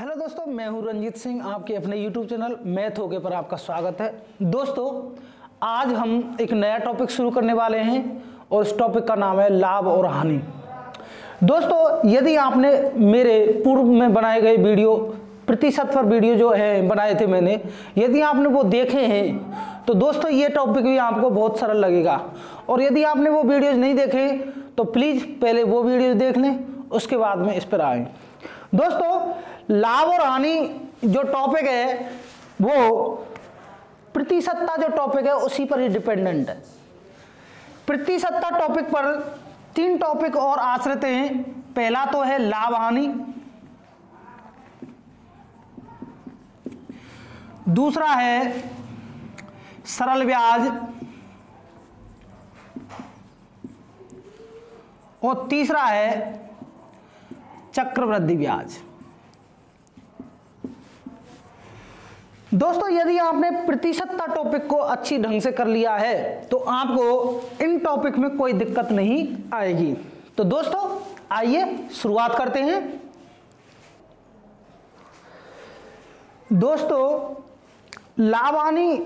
Hello दोस्तों, मैं हूं रंजीत सिंह। आपके अपने यूट्यूब चैनल मैथ हो गए पर आपका स्वागत है। दोस्तों, आज हम एक नया टॉपिक शुरू करने वाले हैं और इस टॉपिक का नाम है लाभ और हानि। दोस्तों, यदि आपने मेरे पूर्व में बनाए गए वीडियो प्रतिशत पर वीडियो जो है बनाए थे मैंने, यदि आपने वो देखे हैं तो दोस्तों ये टॉपिक भी आपको बहुत सरल लगेगा। और यदि आपने वो वीडियोज नहीं देखे तो प्लीज़ पहले वो वीडियो देख लें, उसके बाद में इस पर आएँ। दोस्तों, लाभ और हानि जो टॉपिक है वो प्रतिशतता जो टॉपिक है उसी पर ही डिपेंडेंट है। प्रतिशतता टॉपिक पर 3 टॉपिक और आश्रित हैं। पहला तो है लाभ हानि, दूसरा है सरल ब्याज और तीसरा है चक्रवृद्धि ब्याज। दोस्तों, यदि आपने प्रतिशतता टॉपिक को अच्छी ढंग से कर लिया है तो आपको इन टॉपिक में कोई दिक्कत नहीं आएगी। तो दोस्तों आइए शुरुआत करते हैं। दोस्तों, लाभ हानि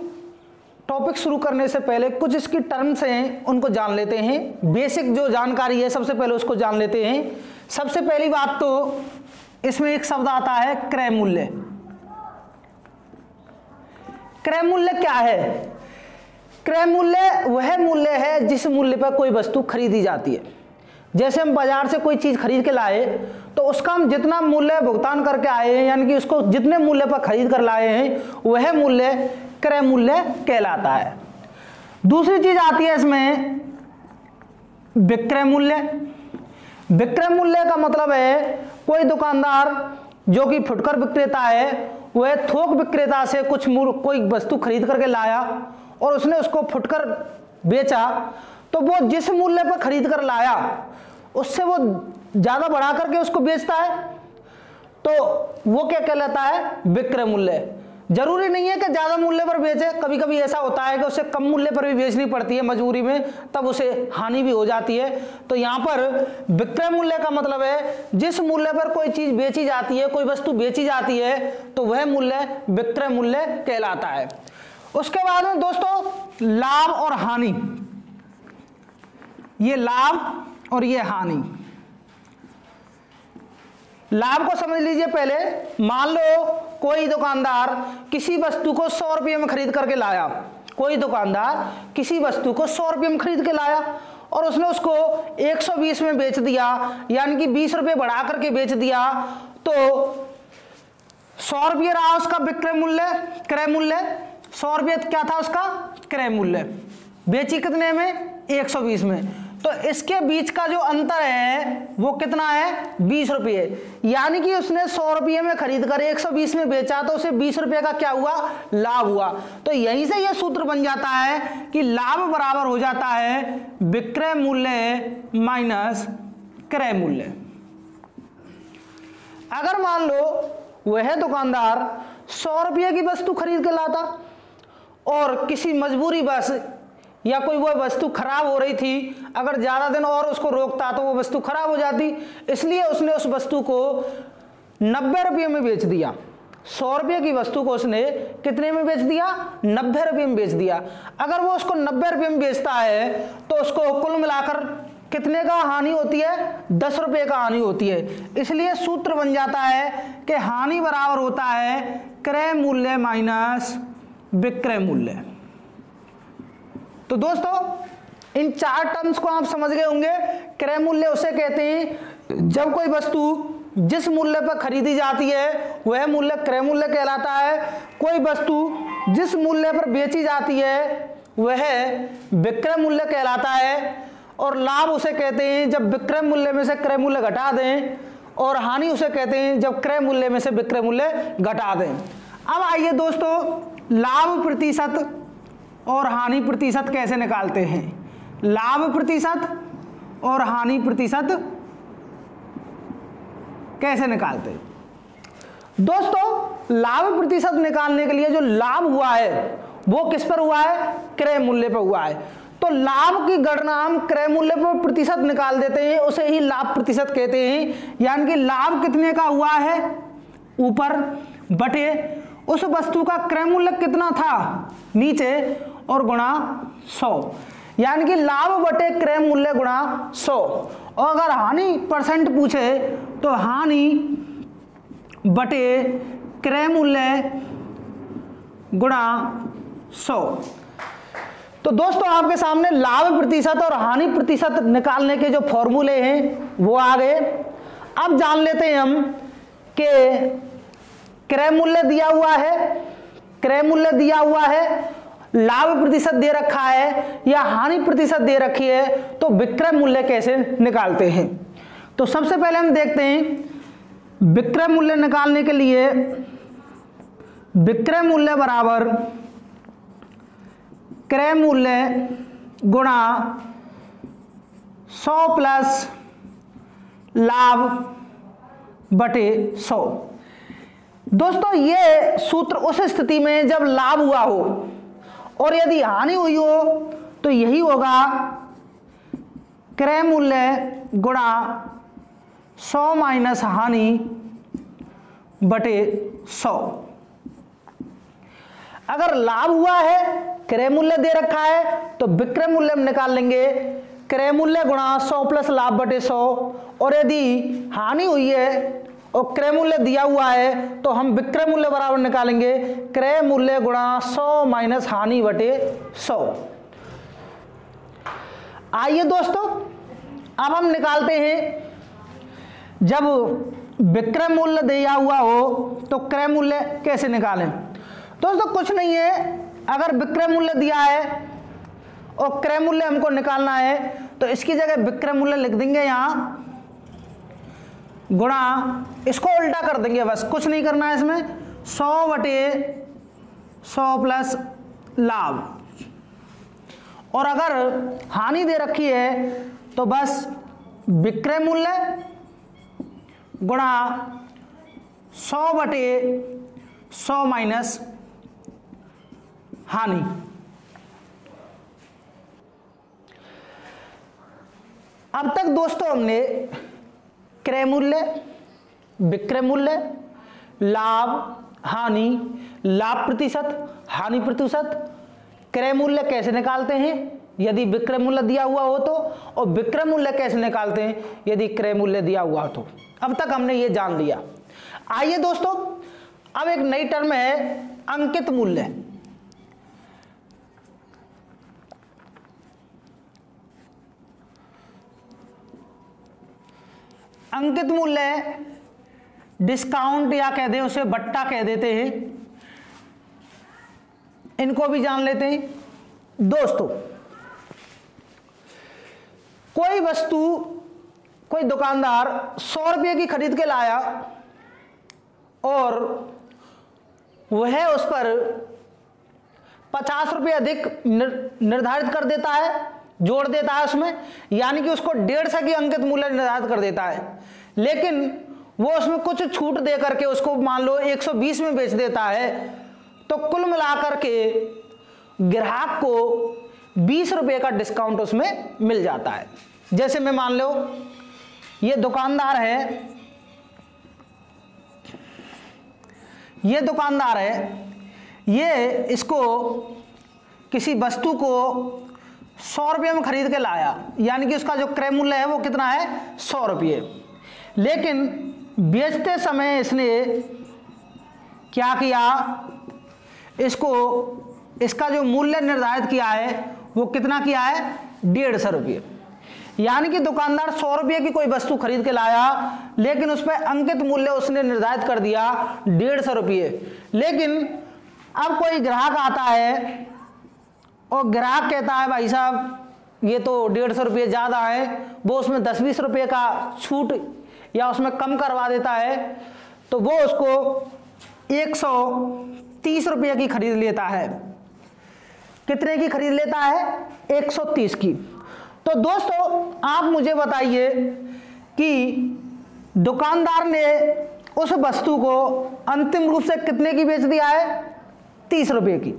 टॉपिक शुरू करने से पहले कुछ इसकी टर्म्स हैं उनको जान लेते हैं। बेसिक जो जानकारी है सबसे पहले उसको जान लेते हैं। सबसे पहली बात तो इसमें एक शब्द आता है क्रय मूल्य। क्रय मूल्य क्या है? क्रय मूल्य वह मूल्य है जिस मूल्य पर कोई वस्तु खरीदी जाती है। जैसे हम बाजार से कोई चीज खरीद के लाए तो उसका हम जितना मूल्य भुगतान करके आए हैं, यानी कि उसको जितने मूल्य पर खरीद कर लाए हैं, वह मूल्य क्रय मूल्य कहलाता है। दूसरी चीज आती है इसमें विक्रय मूल्य। विक्रय मूल्य का मतलब है कोई दुकानदार जो कि फुटकर विक्रेता है, वह थोक विक्रेता से कोई वस्तु खरीद करके लाया और उसने उसको फुटकर बेचा, तो वो जिस मूल्य पर खरीद कर लाया उससे वो ज्यादा बढ़ा करके उसको बेचता है, तो वो क्या कहलाता है? विक्रय मूल्य। जरूरी नहीं है कि ज्यादा मूल्य पर बेचे, कभी कभी ऐसा होता है कि उसे कम मूल्य पर भी बेचनी पड़ती है मजबूरी में, तब उसे हानि भी हो जाती है। तो यहाँ पर विक्रय मूल्य का मतलब है जिस मूल्य पर कोई चीज बेची जाती है, कोई वस्तु बेची जाती है, तो वह मूल्य विक्रय मूल्य कहलाता है। उसके बाद में दोस्तों लाभ और हानि, ये लाभ और ये हानि। लाभ को समझ लीजिए पहले। मान लो कोई दुकानदार किसी वस्तु को 100 रुपये में खरीद करके लाया। कोई दुकानदार किसी वस्तु को 100 रुपये में खरीद के लाया और उसने उसको 120 में बेच दिया, यानी कि 20 रुपये बढ़ा करके बेच दिया, तो 100 रुपये रहा उसका विक्रय मूल्य, क्रय मूल्य। 100 रुपये क्या था उसका? क्रय मूल्य। बेची कितने में? 120 में। तो इसके बीच का जो अंतर है वो कितना है? 20 रुपये। यानी कि उसने 100 रुपये में खरीद कर 120 में बेचा, तो उसे 20 रुपये का क्या हुआ? लाभ हुआ। तो यहीं से यह सूत्र बन जाता है कि लाभ बराबर हो जाता है विक्रय मूल्य माइनस क्रय मूल्य। अगर मान लो वह दुकानदार 100 रुपये की वस्तु खरीद के लाता और किसी मजबूरी बस या कोई वो वस्तु खराब हो रही थी, अगर ज्यादा दिन और उसको रोकता तो वो वस्तु खराब हो जाती, इसलिए उसने उस वस्तु को 90 रुपये में बेच दिया। 100 रुपये की वस्तु को उसने कितने में बेच दिया? 90 रुपये में बेच दिया। अगर वो उसको 90 रुपये में बेचता है तो उसको कुल मिलाकर कितने का हानि होती है? 10 रुपये का हानि होती है। इसलिए सूत्र बन जाता है कि हानि बराबर होता है क्रय मूल्य माइनस विक्रय मूल्य। तो दोस्तों इन 4 टर्म्स को आप समझ गए होंगे। क्रय मूल्य उसे कहते हैं जब कोई वस्तु जिस मूल्य पर खरीदी जाती है वह मूल्य क्रय मूल्य कहलाता है। कोई वस्तु जिस मूल्य पर बेची जाती है वह विक्रय मूल्य कहलाता है। और लाभ उसे कहते हैं जब विक्रय मूल्य में से क्रय मूल्य घटा दें, और हानि उसे कहते हैं जब क्रय मूल्य में से विक्रय मूल्य घटा दें। अब आइए दोस्तों लाभ प्रतिशत और हानि प्रतिशत कैसे निकालते हैं। लाभ प्रतिशत और हानि प्रतिशत कैसे निकालते हैं? दोस्तों, लाभ प्रतिशत निकालने के लिए जो लाभ हुआ है वो किस पर हुआ है? क्रय मूल्य पर हुआ है। तो लाभ की गणना हम क्रय मूल्य पर प्रतिशत निकाल देते हैं, उसे ही लाभ प्रतिशत कहते हैं। यानी कि लाभ कितने का हुआ है? ऊपर बटे उस वस्तु का क्रय मूल्य कितना था नीचे और गुणा 100, यानी कि लाभ बटे क्रय मूल्य गुणा 100। और अगर हानि परसेंट पूछे तो हानि बटे क्रय मूल्य गुणा 100। तो दोस्तों आपके सामने लाभ प्रतिशत और हानि प्रतिशत निकालने के जो फॉर्मूले हैं वो आ गए। अब जान लेते हैं हम कि क्रय मूल्य दिया हुआ है, क्रय मूल्य दिया हुआ है, लाभ प्रतिशत दे रखा है या हानि प्रतिशत दे रखी है, तो विक्रय मूल्य कैसे निकालते हैं। तो सबसे पहले हम देखते हैं विक्रय मूल्य निकालने के लिए विक्रय मूल्य बराबर क्रय मूल्य गुणा 100 प्लस लाभ बटे 100। दोस्तों ये सूत्र उस स्थिति में जब लाभ हुआ हो और यदि हानि हुई हो तो यही होगा क्रय मूल्य गुणा 100 माइनस हानि बटे 100। अगर लाभ हुआ है, क्रय मूल्य दे रखा है, तो विक्रय मूल्य हम निकाल लेंगे क्रय मूल्य गुणा 100 प्लस लाभ बटे 100। और यदि हानि हुई है और क्रय मूल्य दिया हुआ है तो हम विक्रय मूल्य बराबर निकालेंगे क्रय मूल्य गुणा 100 माइनस हानि बटे 100। आइए दोस्तों अब हम निकालते हैं जब विक्रय मूल्य दिया हुआ हो तो क्रय मूल्य कैसे निकालें। दोस्तों कुछ नहीं है, अगर विक्रय मूल्य दिया है और क्रय मूल्य हमको निकालना है तो इसकी जगह विक्रय मूल्य लिख देंगे यहां गुणा, इसको उल्टा कर देंगे, बस कुछ नहीं करना है इसमें, 100 बटे 100 प्लस लाभ। और अगर हानि दे रखी है तो बस विक्रय मूल्य गुणा 100 बटे 100 माइनस हानि। अब तक दोस्तों हमने क्रय मूल्य, विक्रय मूल्य, लाभ, हानि, लाभ प्रतिशत, हानि प्रतिशत, क्रय मूल्य कैसे निकालते हैं यदि विक्रय मूल्य दिया हुआ हो तो, और विक्रय मूल्य कैसे निकालते हैं यदि क्रय मूल्य दिया हुआ हो तो। अब तक हमने ये जान लिया। आइए दोस्तों अब एक नई टर्म है अंकित मूल्य। अंकित मूल्य डिस्काउंट या कह दें उसे बट्टा कह देते हैं, इनको भी जान लेते हैं। दोस्तों कोई वस्तु कोई दुकानदार 100 रुपये की खरीद के लाया और वह उस पर 50 रुपये अधिक निर्धारित कर देता है, जोड़ देता है उसमें, यानी कि उसको 150 की अंकित मूल्य निर्धारित कर देता है, लेकिन वो उसमें कुछ छूट दे करके उसको मान लो 120 में बेच देता है। तो कुल मिलाकर के ग्राहक को 20 रुपये का डिस्काउंट उसमें मिल जाता है। जैसे मैं मान लो ये दुकानदार है, ये दुकानदार है, ये इसको किसी वस्तु को 100 रुपये में खरीद के लाया, यानी कि उसका जो क्रय मूल्य है वो कितना है 100 रुपये, लेकिन बेचते समय इसने क्या किया, इसको इसका जो मूल्य निर्धारित किया है वो कितना किया है 150 रुपये। यानी कि दुकानदार 100 रुपये की कोई वस्तु खरीद के लाया, लेकिन उस पर अंकित मूल्य उसने निर्धारित कर दिया 150 रुपये। लेकिन अब कोई ग्राहक आता है और ग्राहक कहता है भाई साहब ये तो 150 रुपये ज़्यादा है, वो उसमें 10-20 रुपये का छूट या उसमें कम करवा देता है, तो वो उसको 130 रुपये की खरीद लेता है। कितने की खरीद लेता है 130 की। तो दोस्तों आप मुझे बताइए कि दुकानदार ने उस वस्तु को अंतिम रूप से कितने की बेच दिया है 30 रुपये की,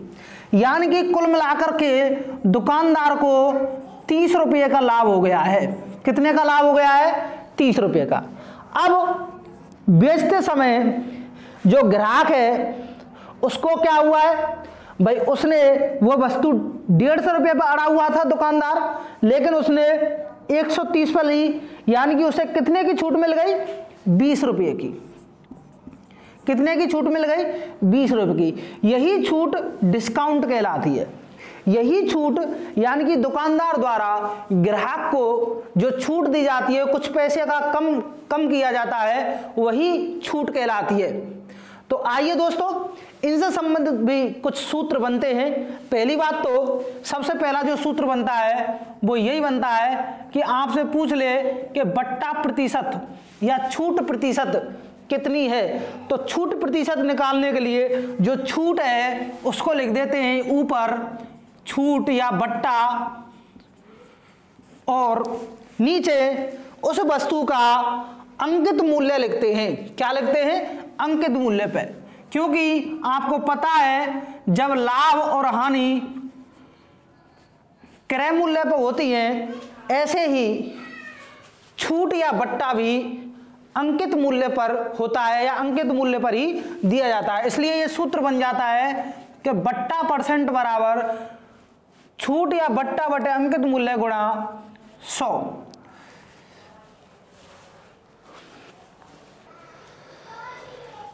यानी कि कुल मिलाकर के दुकानदार को 30 रुपये का लाभ हो गया है। कितने का लाभ हो गया है 30 रुपये का। अब बेचते समय जो ग्राहक है उसको क्या हुआ है भाई, उसने वो वस्तु 150 रुपये पर अड़ा हुआ था दुकानदार, लेकिन उसने 130 पर ली, यानी कि उसे कितने की छूट मिल गई, 20 रुपये की। कितने की छूट मिल गई, 20 रुपये की। यही छूट डिस्काउंट कहलाती है। यही छूट यानी कि दुकानदार द्वारा ग्राहक को जो छूट दी जाती है, कुछ पैसे का कम किया जाता है, वही छूट कहलाती है। तो आइए दोस्तों, इनसे संबंधित भी कुछ सूत्र बनते हैं। पहली बात तो सबसे पहला जो सूत्र बनता है वो यही बनता है कि आपसे पूछ ले कि बट्टा प्रतिशत या छूट प्रतिशत कितनी है। तो छूट प्रतिशत निकालने के लिए जो छूट है उसको लिख देते हैं ऊपर छूट या बट्टा, और नीचे उस वस्तु का अंकित मूल्य लिखते हैं। क्या लिखते हैं, अंकित मूल्य पे, क्योंकि आपको पता है जब लाभ और हानि क्रय मूल्य पर होती है, ऐसे ही छूट या बट्टा भी अंकित मूल्य पर होता है या अंकित मूल्य पर ही दिया जाता है। इसलिए यह सूत्र बन जाता है कि बट्टा परसेंट बराबर छूट या बट्टा बटे अंकित मूल्य गुणा 100।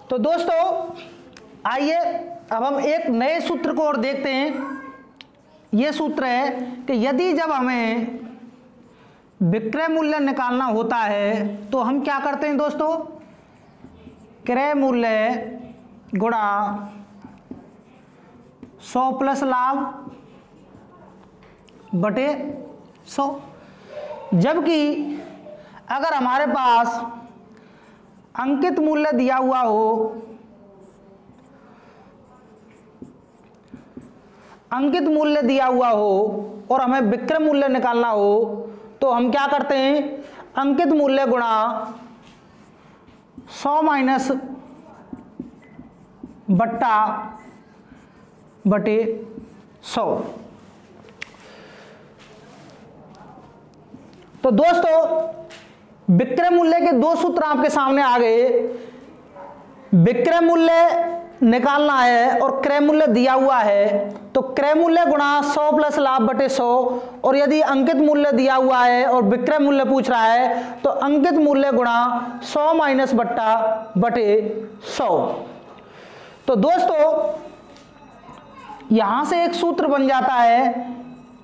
तो दोस्तों आइए अब हम एक नए सूत्र को और देखते हैं। यह सूत्र है कि यदि जब हमें विक्रय मूल्य निकालना होता है तो हम क्या करते हैं दोस्तों, क्रय मूल्य गुणा 100 प्लस लाभ बटे 100। जबकि अगर हमारे पास अंकित मूल्य दिया हुआ हो, अंकित मूल्य दिया हुआ हो और हमें विक्रय मूल्य निकालना हो, तो हम क्या करते हैं, अंकित मूल्य गुणा 100 माइनस बट्टा बटे 100। तो दोस्तों विक्रय मूल्य के दो सूत्र आपके सामने आ गए। विक्रय मूल्य निकालना है और क्रय मूल्य दिया हुआ है, तो क्रय मूल्य गुणा 100 प्लस लाभ बटे 100, और यदि अंकित मूल्य दिया हुआ है और विक्रय मूल्य पूछ रहा है तो अंकित मूल्य गुणा 100 माइनस बट्टा बटे 100। तो दोस्तों यहां से एक सूत्र बन जाता है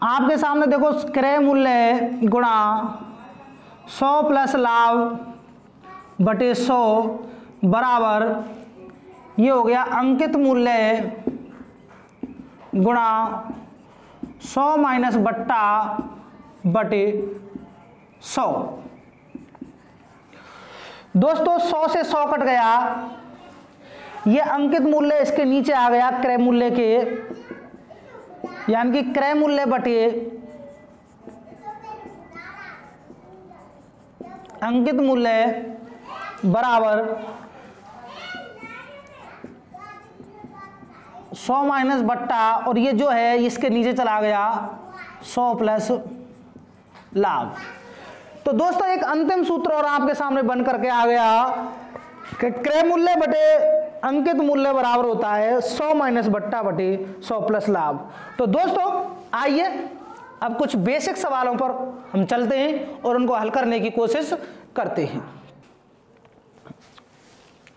आपके सामने, देखो क्रय मूल्य गुणा 100 प्लस लाभ बटे 100 बराबर ये हो गया अंकित मूल्य गुणा 100 माइनस बट्टा बटे 100। दोस्तों 100 से 100 कट गया, ये अंकित मूल्य इसके नीचे आ गया क्रय मूल्य के, यानी कि क्रय मूल्य बटे अंकित मूल्य बराबर 100 माइनस बट्टा, और ये जो है इसके नीचे चला गया 100 प्लस लाभ। तो दोस्तों एक अंतिम सूत्र और आपके सामने बन करके आ गया कि क्रय मूल्य बटे अंकित मूल्य बराबर होता है 100 माइनस बट्टा बटे 100 प्लस लाभ। तो दोस्तों आइए अब कुछ बेसिक सवालों पर हम चलते हैं और उनको हल करने की कोशिश करते हैं।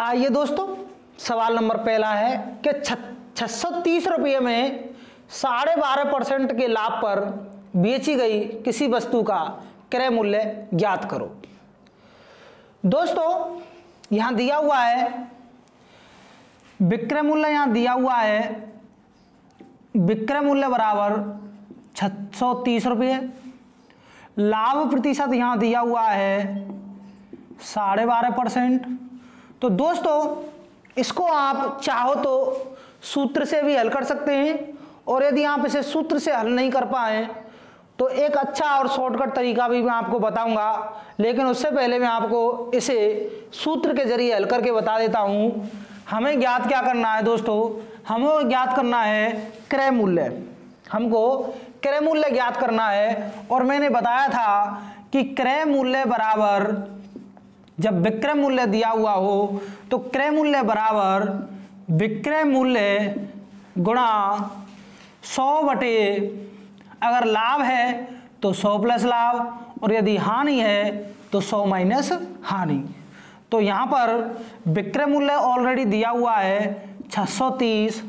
आइए दोस्तों, सवाल नंबर पहला है कि 630 रुपये में 12.5% के लाभ पर बेची गई किसी वस्तु का क्रय मूल्य ज्ञात करो। दोस्तों यहां दिया हुआ है विक्रय मूल्य, यहां दिया हुआ है विक्रय मूल्य बराबर 630 रुपये, लाभ प्रतिशत यहां दिया हुआ है 12.5%। तो दोस्तों इसको आप चाहो तो सूत्र से भी हल कर सकते हैं, और यदि आप इसे सूत्र से हल नहीं कर पाए तो एक अच्छा और शॉर्टकट तरीका भी मैं आपको बताऊंगा, लेकिन उससे पहले मैं आपको इसे सूत्र के जरिए हल करके बता देता हूं। हमें ज्ञात क्या करना है दोस्तों, हमें ज्ञात करना है क्रय मूल्य, हमको क्रय मूल्य ज्ञात करना है। और मैंने बताया था कि क्रय मूल्य बराबर जब विक्रय मूल्य दिया हुआ हो तो क्रय मूल्य बराबर विक्रय मूल्य गुणा 100 बटे, अगर लाभ है तो 100 प्लस लाभ, और यदि हानि है तो 100 माइनस हानि। तो यहाँ पर विक्रय मूल्य ऑलरेडी दिया हुआ है 630,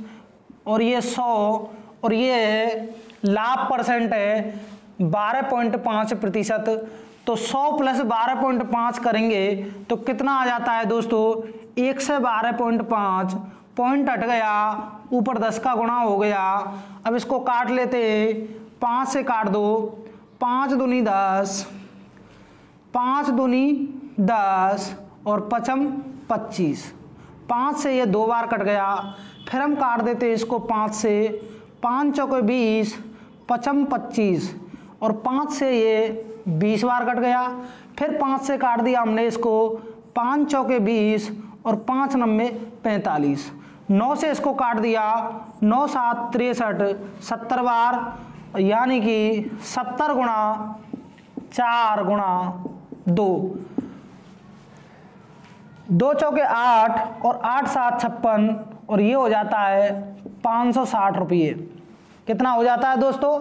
और ये 100, और ये लाभ परसेंट है 12.5%। तो 100 प्लस 12.5 करेंगे तो कितना आ जाता है दोस्तों, 1 से 12.5, पॉइंट हट गया, ऊपर 10 का गुणा हो गया। अब इसको काट लेते हैं, 5 से काट दो, 5 दूनी 10, 5 दूनी 10 और 5 25, 5 से ये 2 बार कट गया। फिर हम काट देते हैं इसको 5 से, 5 चौके 20, 5 25, और 5 से ये 20 बार कट गया। फिर 5 से काट दिया हमने इसको, 5 चौके 20 और 5 नम्बे 45, 9 से इसको काट दिया, 9 7 63, 70 बार, यानी कि 70 गुणा 4 गुणा 2, 2 चौके 8 और 8 7 56, और ये हो जाता है 560 रुपये। कितना हो जाता है दोस्तों,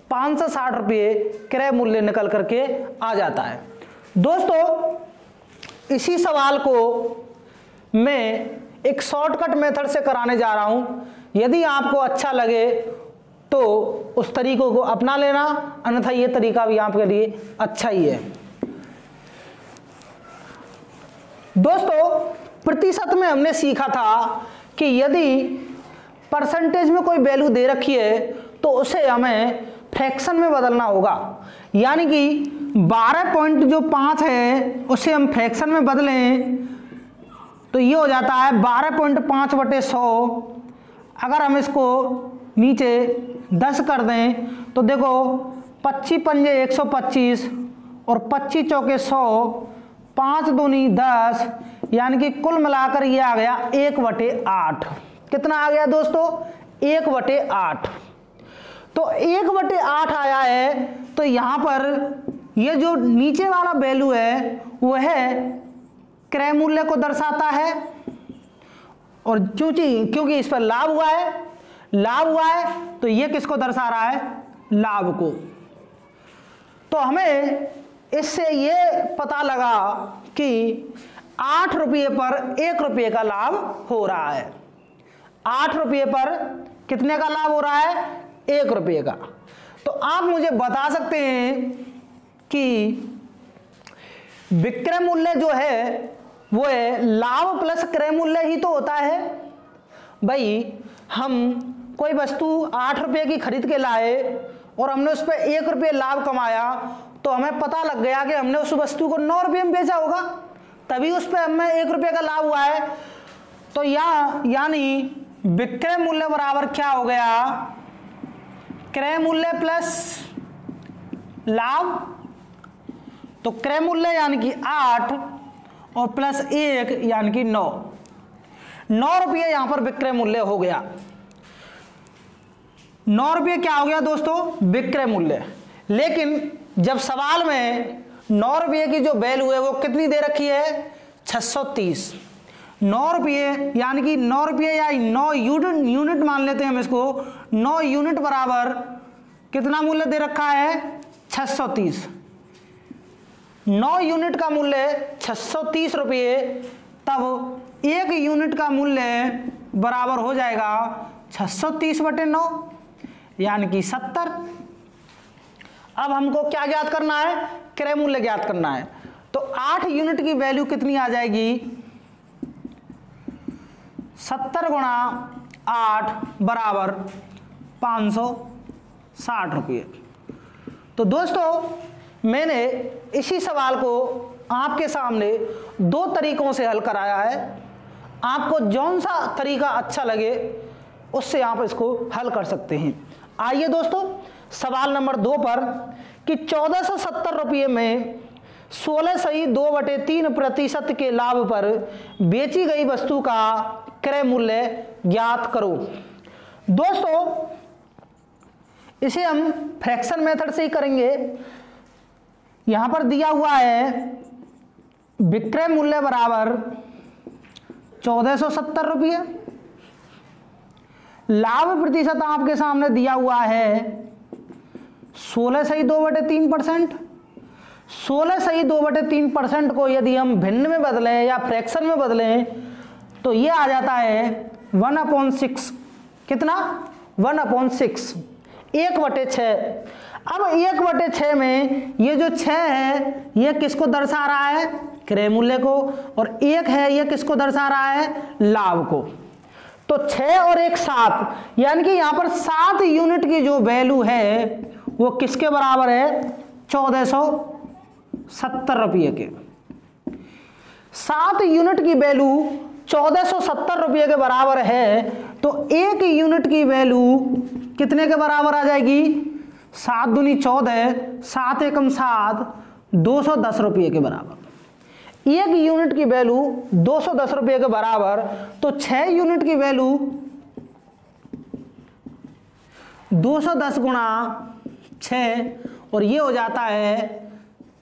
560 रुपये क्रय मूल्य निकल करके आ जाता है। दोस्तों इसी सवाल को मैं एक शॉर्टकट मेथड से कराने जा रहा हूं, यदि आपको अच्छा लगे तो उस तरीकों को अपना लेना, अन्यथा ये तरीका भी आपके लिए अच्छा ही है। दोस्तों प्रतिशत में हमने सीखा था कि यदि परसेंटेज में कोई वैल्यू दे रखी है तो उसे हमें फ्रैक्शन में बदलना होगा, यानी कि 12.5 है उसे हम फ्रैक्शन में बदलें तो ये हो जाता है 12.5 बटे 100। अगर हम इसको नीचे 10 कर दें तो देखो 25 पंजे 125 और 25 चौके 100, 5 दूनी 10, यानी कि कुल मिलाकर ये आ गया 1/8। कितना आ गया दोस्तों, 1/8। तो 1/8 आया है, तो यहां पर ये जो नीचे वाला वैल्यू है वह क्रय मूल्य को दर्शाता है, और क्योंकि इस पर लाभ हुआ है तो ये किसको दर्शा रहा है, लाभ को। तो हमें इससे ये पता लगा कि 8 रुपये पर 1 रुपये का लाभ हो रहा है। 8 रुपये पर कितने का लाभ हो रहा है, 1 रुपये का। तो आप मुझे बता सकते हैं कि विक्रय मूल्य जो है वो है लाभ प्लस क्रय मूल्य ही तो होता है। भाई हम कोई वस्तु 8 रुपये की खरीद के लाए और हमने उस पर 1 रुपये लाभ कमाया, तो हमें पता लग गया कि हमने उस वस्तु को 9 रुपये में बेचा होगा, तभी उस पर हमें 1 रुपये का लाभ हुआ है। तो यानी विक्रय मूल्य बराबर क्या हो गया, क्रय मूल्य प्लस लाभ। तो क्रय मूल्य यानी कि 8 और प्लस 1 यानी कि 9 रुपये यहां पर विक्रय मूल्य हो गया। 9 रुपये क्या हो गया दोस्तों, विक्रय मूल्य। लेकिन जब सवाल में 9 रुपये की जो वैल्यू है वो कितनी दे रखी है, 630। 9 रुपये यानी कि 9 रुपये या 9 यूनिट मान लेते हैं हम इसको, 9 यूनिट बराबर कितना मूल्य दे रखा है, 630। 9 यूनिट का मूल्य 630 रुपये, तब 1 यूनिट का मूल्य बराबर हो जाएगा 630/9 यानी कि 70। अब हमको क्या ज्ञात करना है, क्रय मूल्य ज्ञात करना है। तो 8 यूनिट की वैल्यू कितनी आ जाएगी, 70 गुणा 8 बराबर 560 रुपये। तो दोस्तों मैंने इसी सवाल को आपके सामने 2 तरीकों से हल कराया है। आपको जौन सा तरीका अच्छा लगे उससे आप इसको हल कर सकते हैं। आइए दोस्तों सवाल नंबर 2 पर कि 1470 रुपये में 16.2/3% के लाभ पर बेची गई वस्तु का क्रय मूल्य ज्ञात करो। दोस्तों इसे हम फ्रैक्शन मेथड से ही करेंगे। यहां पर दिया हुआ है विक्रय मूल्य बराबर 1470 रुपये। लाभ प्रतिशत आपके सामने दिया हुआ है 16.2/3%। 16.2/3% को यदि हम भिन्न में बदलें या फ्रैक्शन में बदलें तो ये आ जाता है 1/6। कितना? 1/6, 1/6। अब 1/6 में ये जो 6 है ये किसको दर्शा रहा है? क्रय मूल्य को। और 1 है ये किसको दर्शा रहा है? लाभ को। तो 6 और 1 7, यानी कि यहां पर 7 यूनिट की जो वैल्यू है वो किसके बराबर है? 1470 रुपये के। 7 यूनिट की वैल्यू 1470 रुपये के बराबर है, तो 1 यूनिट की वैल्यू कितने के बराबर आ जाएगी? 7 दूनी 14, 7 एकम 7, 210 रुपये के बराबर। 1 यूनिट की वैल्यू 210 रुपये के बराबर, तो 6 यूनिट की वैल्यू 210 गुणा 6, और ये हो जाता है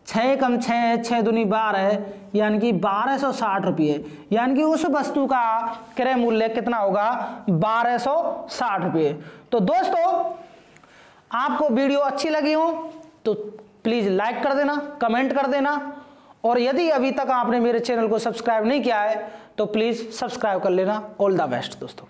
6 कम 6, 6 दूनी 12, यानी कि 1260 रुपये। यानी कि उस वस्तु का क्रय मूल्य कितना होगा? 1260 रुपये। तो दोस्तों, आपको वीडियो अच्छी लगी हो तो प्लीज़ लाइक कर देना, कमेंट कर देना, और यदि अभी तक आपने मेरे चैनल को सब्सक्राइब नहीं किया है तो प्लीज़ सब्सक्राइब कर लेना। ऑल द बेस्ट दोस्तों।